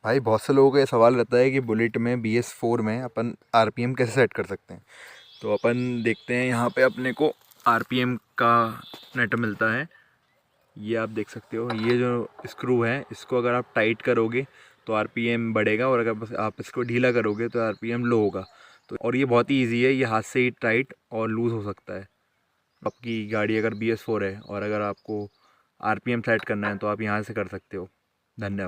भाई बहुत से लोगों का ये सवाल रहता है कि बुलेट में BS4 में अपन RPM कैसे सेट कर सकते हैं। तो अपन देखते हैं यहाँ पे अपने को RPM का नेट मिलता है। ये आप देख सकते हो, ये जो स्क्रू है इसको अगर आप टाइट करोगे तो RPM बढ़ेगा, और अगर बस आप इसको ढीला करोगे तो RPM लो होगा। तो और ये बहुत ही ईजी है, ये हाथ से ही टाइट और लूज़ हो सकता है। आपकी गाड़ी अगर BS4 है और अगर आपको RPM सेट करना है तो आप यहाँ से कर सकते हो। धन्यवाद।